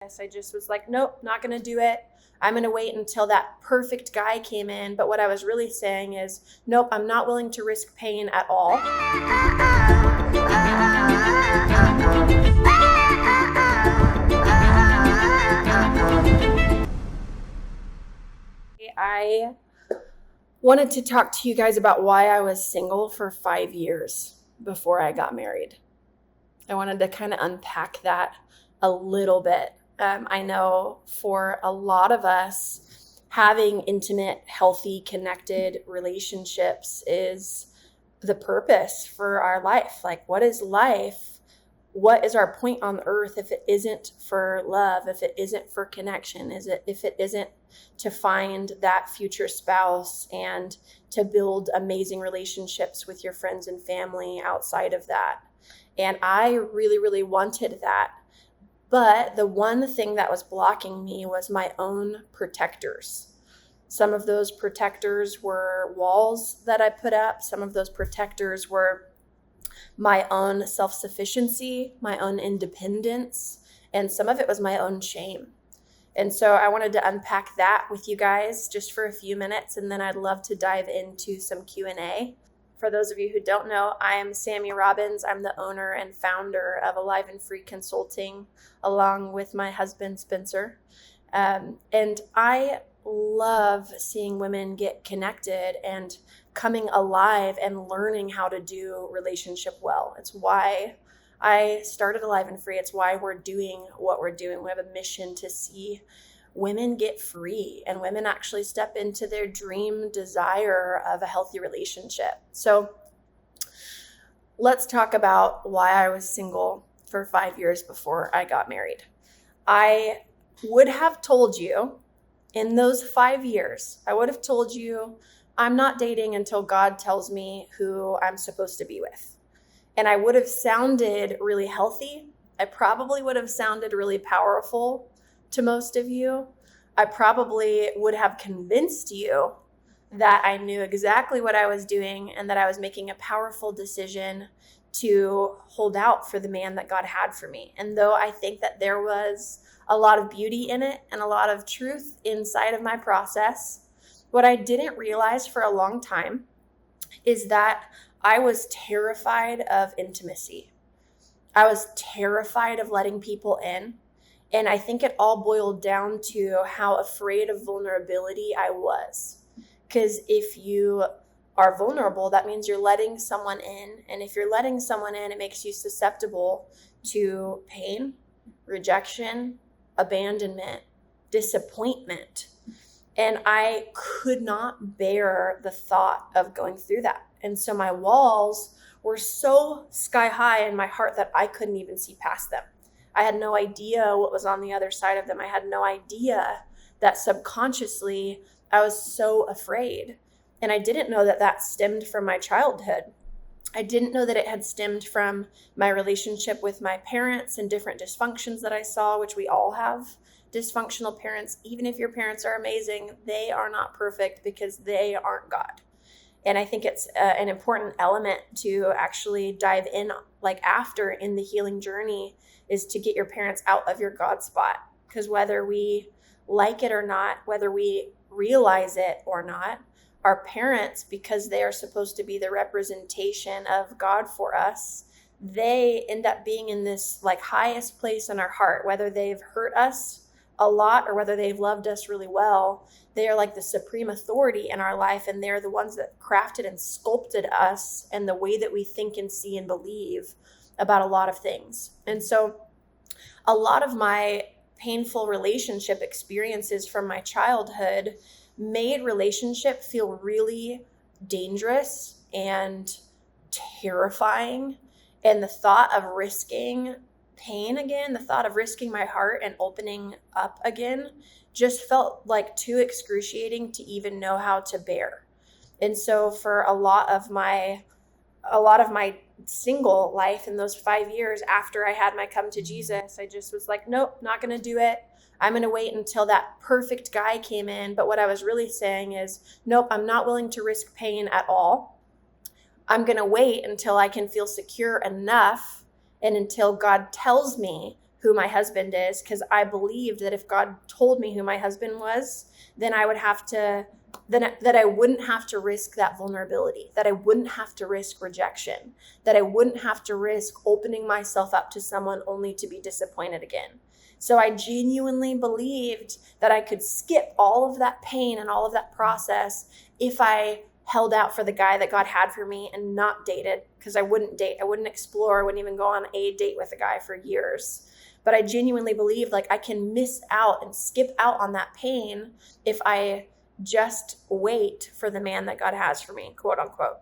I just was like, nope, not going to do it. I'm going to wait until that perfect guy came in. But what I was really saying is, nope, I'm not willing to risk pain at all. I wanted to talk to you guys about why I was single for 5 years before I got married. I wanted to kind of unpack that a little bit. I know for a lot of us, having intimate, healthy, connected relationships is the purpose for our life. Like, what is life? What is our point on earth if it isn't for love, if it isn't for connection, if it isn't to find that future spouse and to build amazing relationships with your friends and family outside of that? And I really, really wanted that. But the one thing that was blocking me was my own protectors. Some of those protectors were walls that I put up. Some of those protectors were my own self-sufficiency, my own independence, and some of it was my own shame. And so I wanted to unpack that with you guys just for a few minutes, and then I'd love to dive into some Q&A. For those of you who don't know, I am Sammy Robbins. I'm the owner and founder of Alive and Free Consulting, along with my husband, Spencer. And I love seeing women get connected and coming alive and learning how to do relationship well. It's why I started Alive and Free. It's why we're doing what we're doing. We have a mission to see women get free and women actually step into their dream desire of a healthy relationship. So let's talk about why I was single for 5 years before I got married. I would have told you in those 5 years, I would have told you I'm not dating until God tells me who I'm supposed to be with. And I would have sounded really healthy. I probably would have sounded really powerful to most of you. I probably would have convinced you that I knew exactly what I was doing and that I was making a powerful decision to hold out for the man that God had for me. And though I think that there was a lot of beauty in it and a lot of truth inside of my process, what I didn't realize for a long time is that I was terrified of intimacy. I was terrified of letting people in. And I think it all boiled down to how afraid of vulnerability I was. Because if you are vulnerable, that means you're letting someone in. And if you're letting someone in, it makes you susceptible to pain, rejection, abandonment, disappointment. And I could not bear the thought of going through that. And so my walls were so sky high in my heart that I couldn't even see past them. I had no idea what was on the other side of them. I had no idea that subconsciously I was so afraid. And I didn't know that that stemmed from my childhood. I didn't know that it had stemmed from my relationship with my parents and different dysfunctions that I saw, which we all have. Dysfunctional parents, even if your parents are amazing, they are not perfect because they aren't God. And I think it's an important element to actually dive in like after in the healing journey is to get your parents out of your God spot. Because whether we like it or not, whether we realize it or not, our parents, because they are supposed to be the representation of God for us, they end up being in this like highest place in our heart, whether they've hurt us a lot or whether they've loved us really well. They are like the supreme authority in our life, and they're the ones that crafted and sculpted us and the way that we think and see and believe about a lot of things. And so a lot of my painful relationship experiences from my childhood made relationship feel really dangerous and terrifying. And the thought of risking pain again, the thought of risking my heart and opening up again just felt like too excruciating to even know how to bear. And so for a lot of my single life in those 5 years after I had my come to Jesus, I just was like, nope, not going to do it. I'm going to wait until that perfect guy came in. But what I was really saying is, nope, I'm not willing to risk pain at all. I'm going to wait until I can feel secure enough and until God tells me who my husband is, because I believed that if God told me who my husband was, then I would have to, that I wouldn't have to risk that vulnerability, that I wouldn't have to risk rejection, that I wouldn't have to risk opening myself up to someone only to be disappointed again. So I genuinely believed that I could skip all of that pain and all of that process if I held out for the guy that God had for me and not dated, because I wouldn't date, I wouldn't explore, I wouldn't even go on a date with a guy for years. But I genuinely believed like I can miss out and skip out on that pain if I just wait for the man that God has for me, quote unquote.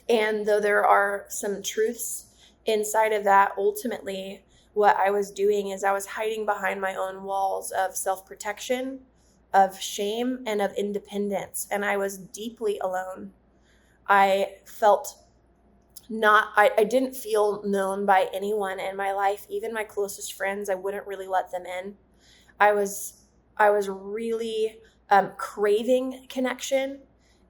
And though there are some truths inside of that, ultimately what I was doing is I was hiding behind my own walls of self-protection, of shame, and of independence. And I was deeply alone. I felt I didn't feel known by anyone in my life. Even my closest friends, I wouldn't really let them in. I was really craving connection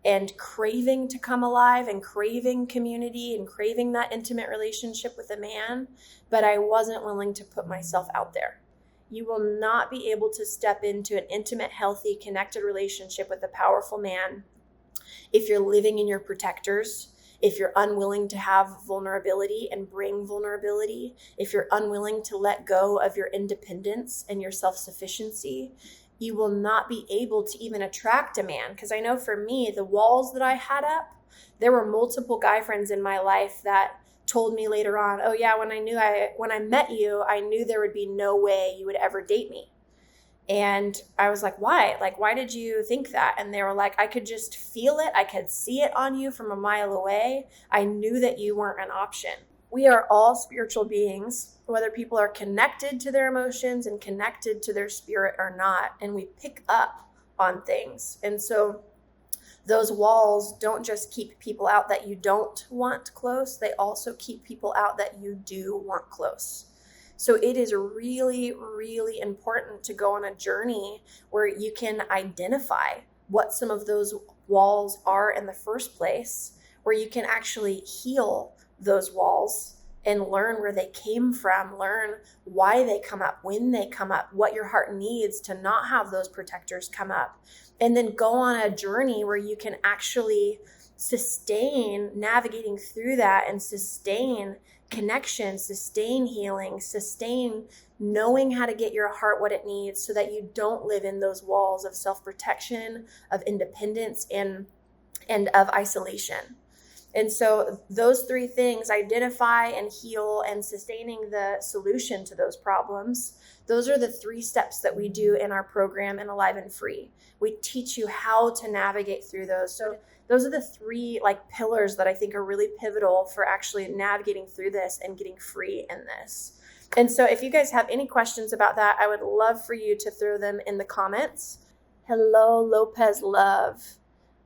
and craving to come alive and craving community and craving that intimate relationship with a man, but I wasn't willing to put myself out there. You will not be able to step into an intimate, healthy, connected relationship with a powerful man if you're living in your protectors, if you're unwilling to have vulnerability and bring vulnerability, if you're unwilling to let go of your independence and your self-sufficiency. You will not be able to even attract a man. Because I know for me, the walls that I had up, there were multiple guy friends in my life that told me later on, oh yeah, when I met you, I knew there would be no way you would ever date me. And I was like, why? Like, why did you think that? And they were like, I could just feel it. I could see it on you from a mile away. I knew that you weren't an option. We are all spiritual beings, whether people are connected to their emotions and connected to their spirit or not. And we pick up on things. And so those walls don't just keep people out that you don't want close. They also keep people out that you do want close. So it is really, really important to go on a journey where you can identify what some of those walls are in the first place, where you can actually heal those walls and learn where they came from, learn why they come up, when they come up, what your heart needs to not have those protectors come up. And then go on a journey where you can actually sustain navigating through that and sustain connection, sustain healing, sustain knowing how to get your heart what it needs so that you don't live in those walls of self-protection, of independence, and of isolation. And so those three things, identify and heal and sustaining the solution to those problems, those are the 3 steps that we do in our program in Alive and Free. We teach you how to navigate through those. So those are the 3 pillars that I think are really pivotal for actually navigating through this and getting free in this. And so if you guys have any questions about that, I would love for you to throw them in the comments. Hello, Lopez Love.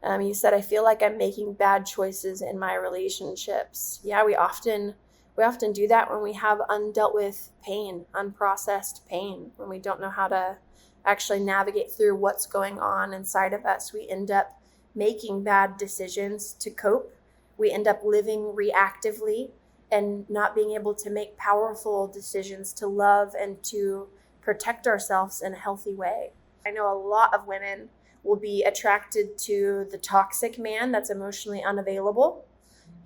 You said, I feel like I'm making bad choices in my relationships. Yeah, we often do that when we have undealt with pain, unprocessed pain, when we don't know how to actually navigate through what's going on inside of us. We end up making bad decisions to cope. We end up living reactively and not being able to make powerful decisions to love and to protect ourselves in a healthy way. I know a lot of women will be attracted to the toxic man that's emotionally unavailable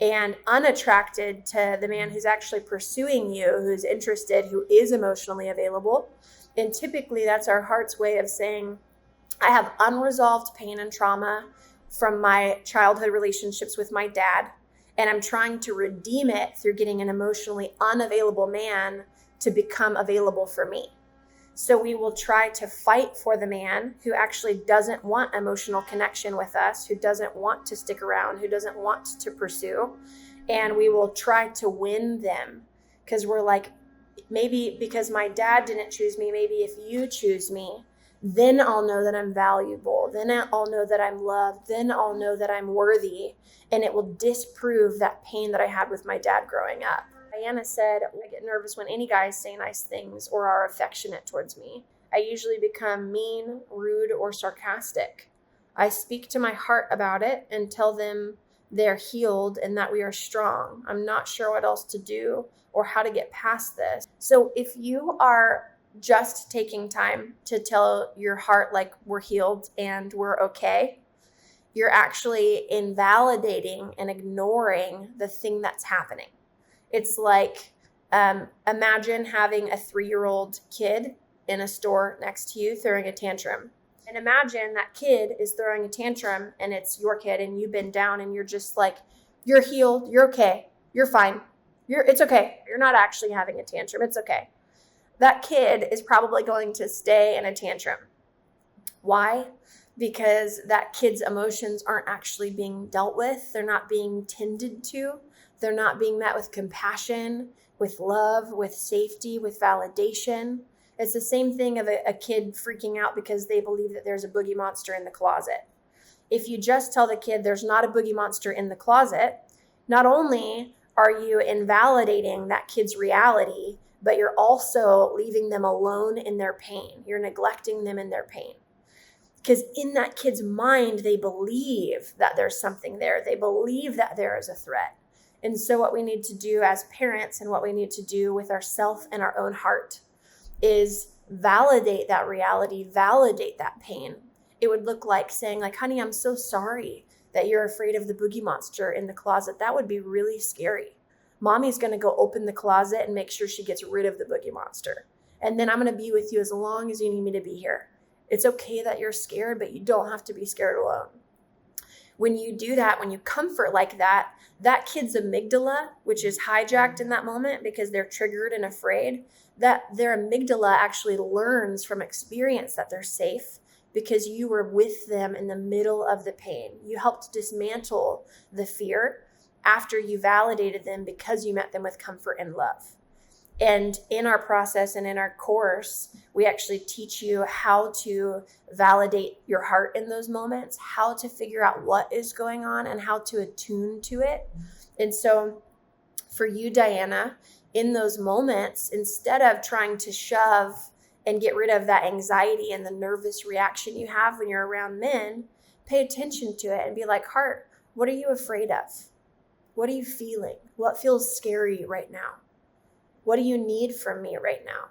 and unattracted to the man who's actually pursuing you, who's interested, who is emotionally available. And typically that's our heart's way of saying, I have unresolved pain and trauma from my childhood relationships with my dad, and I'm trying to redeem it through getting an emotionally unavailable man to become available for me. So we will try to fight for the man who actually doesn't want emotional connection with us, who doesn't want to stick around, who doesn't want to pursue. And we will try to win them because we're like, maybe because my dad didn't choose me, maybe if you choose me, then I'll know that I'm valuable. Then I'll know that I'm loved. Then I'll know that I'm worthy. And it will disprove that pain that I had with my dad growing up. Diana said, I get nervous when any guys say nice things or are affectionate towards me. I usually become mean, rude, or sarcastic. I speak to my heart about it and tell them they're healed and that we are strong. I'm not sure what else to do or how to get past this. So if you are just taking time to tell your heart like we're healed and we're okay, you're actually invalidating and ignoring the thing that's happening. It's like, imagine having a 3-year-old kid in a store next to you throwing a tantrum. And imagine that kid is throwing a tantrum and it's your kid and you've been down and you're just like, you're healed, you're okay, you're fine, it's okay. You're not actually having a tantrum, it's okay. That kid is probably going to stay in a tantrum. Why? Because that kid's emotions aren't actually being dealt with. They're not being tended to. They're not being met with compassion, with love, with safety, with validation. It's the same thing of a kid freaking out because they believe that there's a boogie monster in the closet. If you just tell the kid there's not a boogie monster in the closet, not only are you invalidating that kid's reality, but you're also leaving them alone in their pain. You're neglecting them in their pain. Because in that kid's mind, they believe that there's something there. They believe that there is a threat. And so what we need to do as parents and what we need to do with ourselves and our own heart is validate that reality, validate that pain. It would look like saying like, honey, I'm so sorry that you're afraid of the boogie monster in the closet. That would be really scary. Mommy's going to go open the closet and make sure she gets rid of the boogie monster. And then I'm going to be with you as long as you need me to be here. It's okay that you're scared, but you don't have to be scared alone. When you do that, when you comfort like that, that kid's amygdala, which is hijacked in that moment because they're triggered and afraid, that their amygdala actually learns from experience that they're safe because you were with them in the middle of the pain. You helped dismantle the fear after you validated them because you met them with comfort and love. And in our process and in our course, we actually teach you how to validate your heart in those moments, how to figure out what is going on and how to attune to it. And so for you, Diana, in those moments, instead of trying to shove and get rid of that anxiety and the nervous reaction you have when you're around men, pay attention to it and be like, heart, what are you afraid of? What are you feeling? What feels scary right now? What do you need from me right now?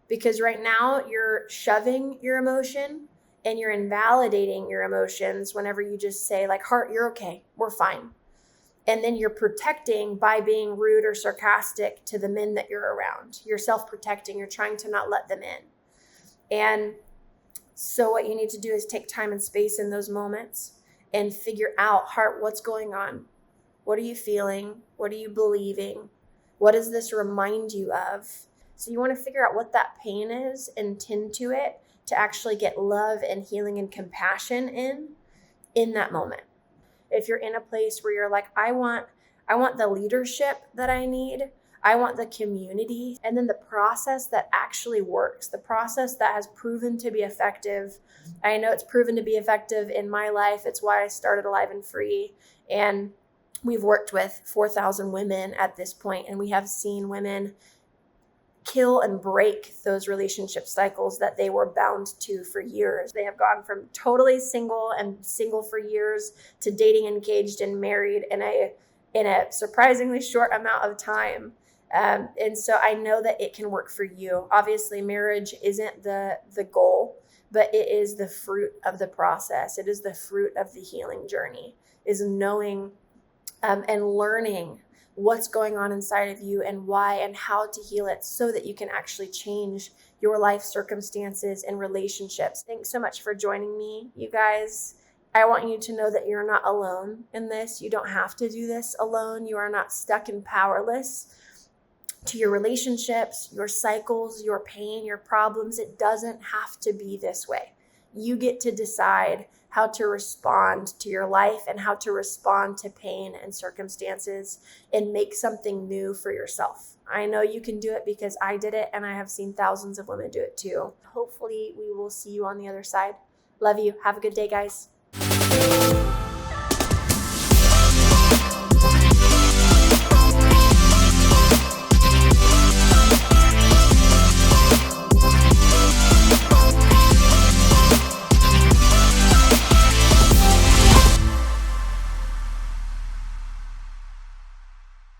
Because right now you're shoving your emotion and you're invalidating your emotions whenever you just say like, heart, you're okay, we're fine. And then you're protecting by being rude or sarcastic to the men that you're around. You're self-protecting, you're trying to not let them in. And so what you need to do is take time and space in those moments and figure out, heart, what's going on? What are you feeling? What are you believing? What does this remind you of? So you want to figure out what that pain is and tend to it to actually get love and healing and compassion in that moment. If you're in a place where you're like, I want the leadership that I need. I want the community. And then the process that actually works, the process that has proven to be effective. I know it's proven to be effective in my life. It's why I started Alive and Free. And we've worked with 4,000 women at this point, and we have seen women kill and break those relationship cycles that they were bound to for years. They have gone from totally single and single for years to dating, engaged, and married in a surprisingly short amount of time. And so I know that it can work for you. Obviously, marriage isn't the goal, but it is the fruit of the process. It is the fruit of the healing journey, is knowing and learning what's going on inside of you and why and how to heal it so that you can actually change your life circumstances and relationships. Thanks so much for joining me, you guys. I want you to know that you're not alone in this. You don't have to do this alone. You are not stuck and powerless to your relationships, your cycles, your pain, your problems. It doesn't have to be this way. You get to decide how to respond to your life and how to respond to pain and circumstances and make something new for yourself. I know you can do it because I did it, and I have seen thousands of women do it too. Hopefully we will see you on the other side. Love you. Have a good day, guys.